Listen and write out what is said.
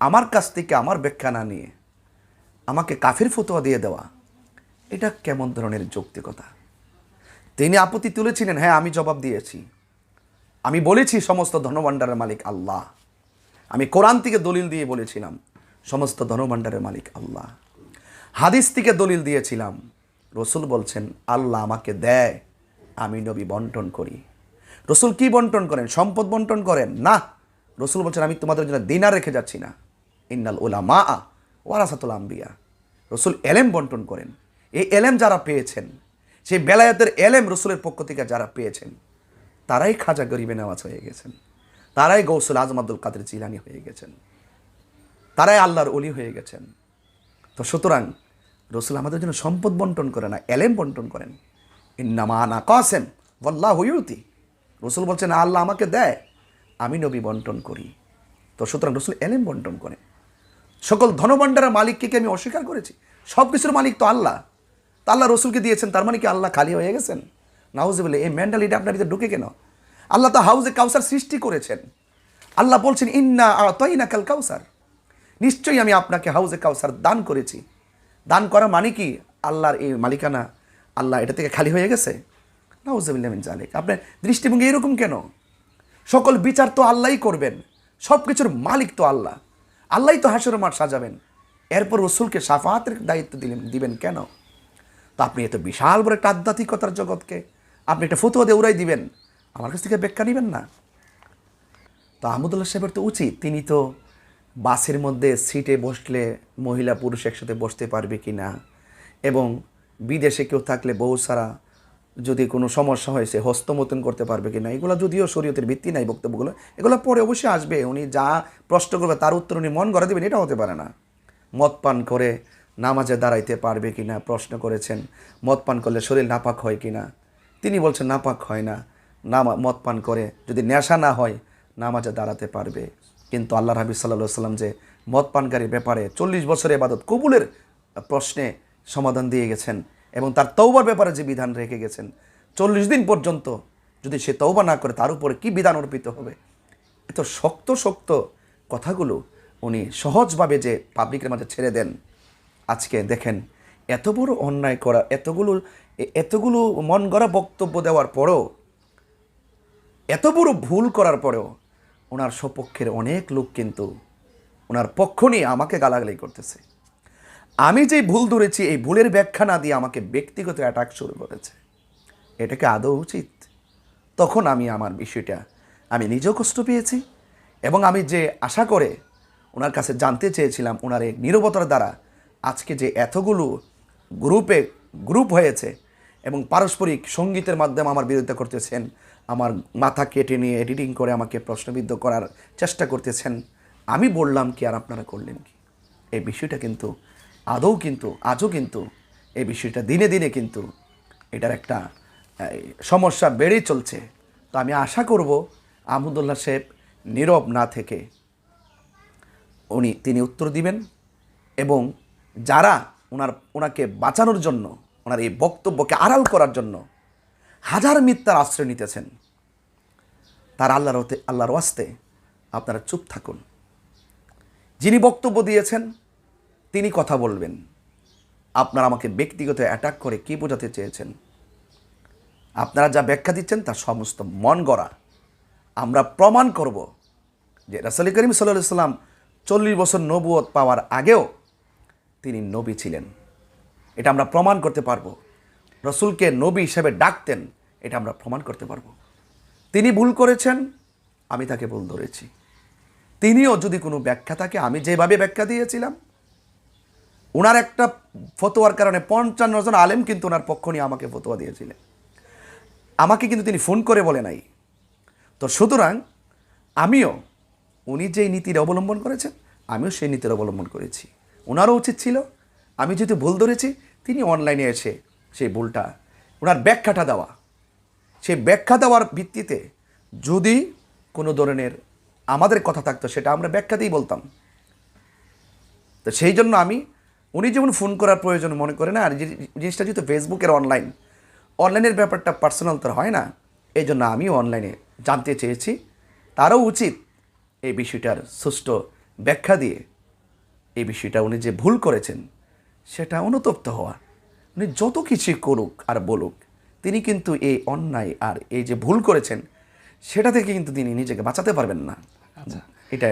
আমার কাছ থেকে আমার ব্যাখ্যা না নিয়ে আমাকে কাফির ফতোয়া দিয়ে দেওয়া, এটা কেমন ধরনের যৌক্তিকতা? তিনি আপত্তি তুলেছিলেন, হ্যাঁ আমি জবাব দিয়েছি। আমি বলেছি সমস্ত ধনভাণ্ডারের মালিক আল্লাহ। আমি কোরআন থেকে দলিল দিয়ে বলেছিলাম সমস্ত ধনভাণ্ডারের মালিক আল্লাহ। হাদিস থেকে দলিল দিয়েছিলাম, রসুল বলছেন আল্লাহ আমাকে দেয়, আমি নবী বন্টন করি। রসুল কি বন্টন করেন? সম্পদ বন্টন করেন না। রসুল বলছেন আমি তোমাদের জন্য দিনার রেখে যাচ্ছি না। ইন্নাল উলামা ওয়ারাসাতুল আম্বিয়া। রসুল এলেম বন্টন করেন। এই এলেম যারা পেয়েছেন, সেই বেলায়েতের এলেম রসুলের পক্ষ থেকে যারা পেয়েছেন, তারাই খাজা গরিবে নেওয়াজ হয়ে গেছেন, তারাই গৌসুল আজম আব্দুল কাদের জিলানী হয়ে গেছেন, তারাই আল্লাহর অলি হয়ে গেছেন। তো সুতরাং রসুল আমাদের জন্য সম্পদ বন্টন করে না, এলেম বন্টন করেন। ইন্নামা আনা কাসেম ওয়াল্লাহু ইউতি। রসুল বলছেন আল্লাহ আমাকে দেয়, আমি নবী বন্টন করি। তো সুতরাং রসুল এলেম বন্টন করেন। সকল ধনভাণ্ডারের মালিককে কি আমি অস্বীকার করেছি? সব কিছুর মালিক তো আল্লাহ। তা আল্লাহ রসুলকে দিয়েছেন, তার মানে কি আল্লাহ খালি হয়ে গেছেন? নাউজুবিল্লাহ, এই মেন্টালিটি আপনার ভিতরে ঢুকে কেন? আল্লাহ তো হাউজে কাউসার সৃষ্টি করেছেন। আল্লাহ বলছেন ইন্না আতাইনাকাল কাউসার, নিশ্চয়ই আমি আপনাকে হাউজে কাউসার দান করেছি। দান করা মানে কি আল্লাহর এই মালিকানা আল্লাহ এটা থেকে খালি হয়ে গেছে? নাউজুবিল্লাহ মিন যালিক। আপনার দৃষ্টিভঙ্গি এরকম কেন? সকল বিচার তো আল্লাহই করবেন, সব কিছুর মালিক তো আল্লাহ। আল্লাহই তো হাসরের মাঠ সাজাবেন। এরপর রসুলকে শাফাতের দায়িত্ব দিবেন কেন? তো আপনি এত বিশাল বড় একটা আধ্যাত্মিকতার জগৎকে আপনি একটা ফতুয়া দিয়ে উড়াই দিবেন, আমার কাছ থেকে ব্যাখ্যা নেবেন না? তো আহমদুল্লাহ সাহেবের তো উচিত, তিনি তো বাসের মধ্যে সিটে বসলে মহিলা পুরুষ একসাথে বসতে পারবে কি না, এবং বিদেশে কেউ থাকলে বউ ছাড়া যদি কোনো সমস্যা হয়েছে হস্তমৈথুন করতে পারবে কি না, এগুলো যদিও শরীয়তের ভিত্তি নাই বক্তব্যগুলো, এগুলো পরে অবশ্যই আসবে। উনি যা প্রশ্ন করবে তার উত্তর উনি মন গড়া দেবেন, এটা হতে পারে না। মদ পান করে নামাজে দাঁড়াইতে পারবে কি না প্রশ্ন করেছেন। মদ পান করলে শরীর নাপাক হয় কি না, তিনি বলছেন নাপাক হয় না। মদ পান করে যদি নেশা না হয় নামাজে দাঁড়াতে পারবে। কিন্তু আল্লাহ হাবিব সাল্লাল্লাহু সাল্লাম যে মদ পানকারীর ব্যাপারে 40 বছরের ইবাদত কবুলের প্রশ্নে সমাধান দিয়ে গেছেন, এবং তার তওবার ব্যাপারে যে বিধান রেখে গেছেন 40 দিন পর্যন্ত যদি সে তওবা না করে তার উপরে কি বিধান অর্পিত হবে। এত শক্ত শক্ত কথাগুলো উনি সহজভাবে যে পাবলিকের মাঝে ছেড়ে দেন। আজকে দেখেন এত বড় অন্যায় করা, এতগুলো মন গড়া বক্তব্য দেওয়ার পরেও, এত বড় ভুল করার পরেও ওনার সপক্ষের অনেক লোক কিন্তু ওনার পক্ষ নিয়ে আমাকে গালাগালি করতেছে। আমি যেই ভুল ধরেছি এই ভুলের ব্যাখ্যা না দিয়ে আমাকে ব্যক্তিগত অ্যাটাক শুরু করেছে। এটাকে আদৌ উচিত? তখন আমি আমার বিষয়টা আমি নিজেও কষ্ট পেয়েছি, এবং আমি যে আশা করে ওনার কাছে জানতে চেয়েছিলাম, ওনার এই নীরবতার দ্বারা আজকে যে এতগুলো গ্রুপ হয়েছে এবং পারস্পরিক সঙ্গীতের মাধ্যমে আমার বিরোধিতা করতেছেন, আমার মাথা কেটে নিয়ে এডিটিং করে আমাকে প্রশ্নবিদ্ধ করার চেষ্টা করতেছেন, আমি বললাম কি আর আপনারা করলেন কি? এই বিষয়টা কিন্তু আজও কিন্তু এই বিষয়টা দিনে দিনে কিন্তু এটার একটা সমস্যা বেড়েই চলছে। তো আমি আশা করব আহমদুল্লাহ সাহেব নীরব না থেকে তিনি উত্তর দিবেন, এবং যারা ওনাকে বাঁচানোর জন্য, ওনার এই বক্তব্যকে আড়াল করার জন্য হাজার মিথ্যার আশ্রয় নিতেছেন, তার আল্লাহর ওয়াস্তে আপনারা চুপ থাকুন। যিনি বক্তব্য দিয়েছেন তিনি কথা বলবেন। আপনারা আমাকে ব্যক্তিগত অ্যাটাক করে কি বোঝাতে চেয়েছেন? আপনারা যা ব্যাখ্যা দিচ্ছেন তা সমস্ত মন গড়া। আমরা প্রমাণ করব যে রাসূল করিম সাল্লাল্লাহু আলাইহি সাল্লাম 40 বছর নবুয়ত পাওয়ার আগেও তিনি নবী ছিলেন। এটা আমরা প্রমাণ করতে পারবো। রসুলকে নবী হিসেবে ডাকতেন, এটা আমরা প্রমাণ করতে পারবো। তিনি ভুল করেছেন, আমি তাকে ভুল ধরেছি। তিনিও যদি কোনো ব্যাখ্যা থাকে, আমি যেভাবে ব্যাখ্যা দিয়েছিলাম, ওনার একটা ফতোয়ার কারণে 55 জন আলেম কিন্তু ওনার পক্ষ নিয়ে আমাকে ফতোয়া দিয়েছিলেন। আমাকে কিন্তু তিনি ফোন করে বলে নাই। তো সুতরাং আমিও উনি যেই নীতির অবলম্বন করেছেন আমিও সেই নীতির অবলম্বন করেছি। ওনারও উচিত ছিল, আমি যেহেতু ভুল ধরেছি, তিনি অনলাইনে এসে সেই ভুলটা ওনার ব্যাখ্যাটা দেওয়া, সেই ব্যাখ্যা দেওয়ার ভিত্তিতে যদি কোনো ধরনের আমাদের কথা থাকতো সেটা আমরা ব্যাখ্যাতেই বলতাম। তো সেই জন্য উনি যেমন ফোন করার প্রয়োজন মনে করে না, আর জিনিসটা যেহেতু ফেসবুকের অনলাইনের ব্যাপারটা পার্সোনাল তো হয় না, এই জন্য আমিও অনলাইনে জানতে চেয়েছি। তারও উচিত এই বিষয়টার সুষ্ঠু ব্যাখ্যা দিয়ে এই বিষয়টা উনি যে ভুল করেছেন সেটা অনুতপ্ত হওয়া। উনি যত কিছুই করুক আর বলুক, তিনি কিন্তু এই অন্যায় আর এই যে ভুল করেছেন সেটা থেকে কিন্তু তিনি নিজেকে বাঁচাতে পারবেন না। আচ্ছা। এটা